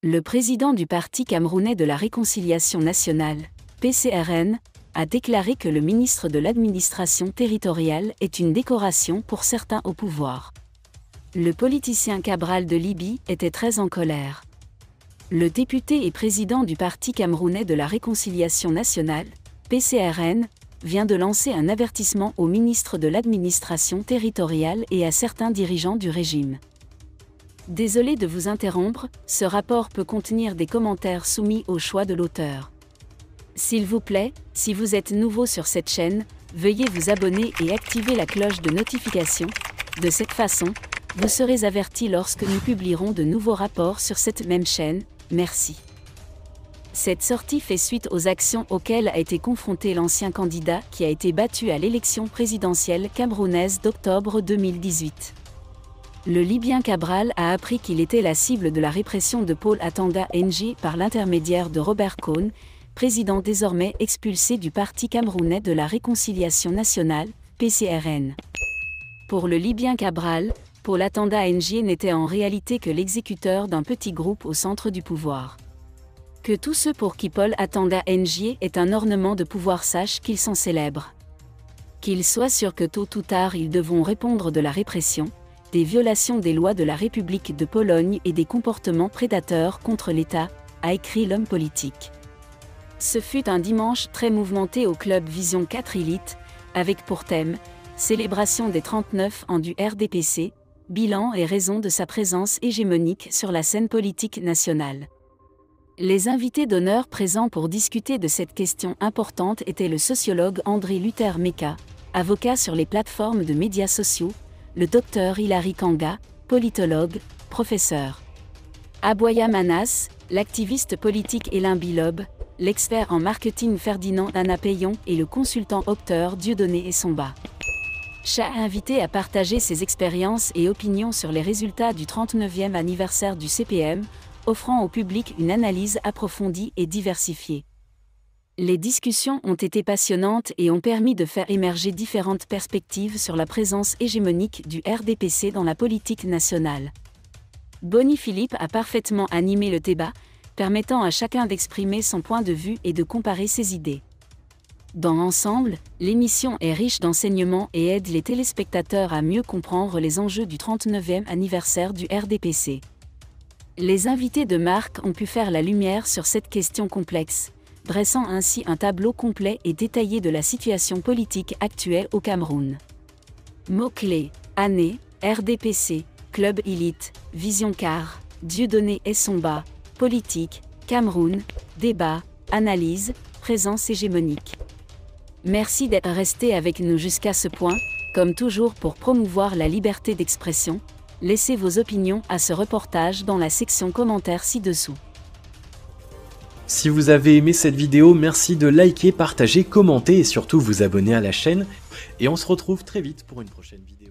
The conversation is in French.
Le président du Parti camerounais de la Réconciliation nationale, PCRN, a déclaré que le ministre de l'administration territoriale est une décoration pour certains au pouvoir. Le politicien Cabral de Libye était très en colère. Le député et président du Parti camerounais de la Réconciliation nationale, PCRN, vient de lancer un avertissement au ministre de l'administration territoriale et à certains dirigeants du régime. Désolé de vous interrompre, ce rapport peut contenir des commentaires soumis au choix de l'auteur. S'il vous plaît, si vous êtes nouveau sur cette chaîne, veuillez vous abonner et activer la cloche de notification. De cette façon, vous serez averti lorsque nous publierons de nouveaux rapports sur cette même chaîne. Merci. Cette sortie fait suite aux actions auxquelles a été confronté l'ancien candidat qui a été battu à l'élection présidentielle camerounaise d'octobre 2018. Le Libyen Cabral a appris qu'il était la cible de la répression de Paul Atanga Ng par l'intermédiaire de Robert Cohn, président désormais expulsé du Parti camerounais de la Réconciliation nationale, PCRN. Pour le Libyen Cabral, Paul Atanga Ng n'était en réalité que l'exécuteur d'un petit groupe au centre du pouvoir. Que tous ceux pour qui Paul Atanga Ng est un ornement de pouvoir sachent qu'ils sont célèbres. Qu'ils soient sûrs que tôt ou tard ils devront répondre de la répression, des violations des lois de la République de Pologne et des comportements prédateurs contre l'État, a écrit l'homme politique. Ce fut un dimanche très mouvementé au club Vision 4 Elite, avec pour thème « Célébration des 39 ans du RDPC, bilan et raison de sa présence hégémonique sur la scène politique nationale ». Les invités d'honneur présents pour discuter de cette question importante étaient le sociologue André Luther Meka, avocat sur les plateformes de médias sociaux, le docteur Hilary Kanga, politologue, professeur. Aboya Manas, l'activiste politique Hélène Bilob, l'expert en marketing Ferdinand Anapayon et le consultant Octeur Dieudonné Essomba. Chaque invité a partagé ses expériences et opinions sur les résultats du 39e anniversaire du CPM, offrant au public une analyse approfondie et diversifiée. Les discussions ont été passionnantes et ont permis de faire émerger différentes perspectives sur la présence hégémonique du RDPC dans la politique nationale. Boni Philippe a parfaitement animé le débat, permettant à chacun d'exprimer son point de vue et de comparer ses idées. Dans l'ensemble, l'émission est riche d'enseignements et aide les téléspectateurs à mieux comprendre les enjeux du 39e anniversaire du RDPC. Les invités de marque ont pu faire la lumière sur cette question complexe, dressant ainsi un tableau complet et détaillé de la situation politique actuelle au Cameroun. Mots-clés: année, RDPC, Club Elite, Vision Car, Dieudonné Essomba, politique, Cameroun, débat, analyse, présence hégémonique. Merci d'être resté avec nous jusqu'à ce point. Comme toujours pour promouvoir la liberté d'expression, laissez vos opinions à ce reportage dans la section commentaires ci-dessous. Si vous avez aimé cette vidéo, merci de liker, partager, commenter et surtout vous abonner à la chaîne. Et on se retrouve très vite pour une prochaine vidéo.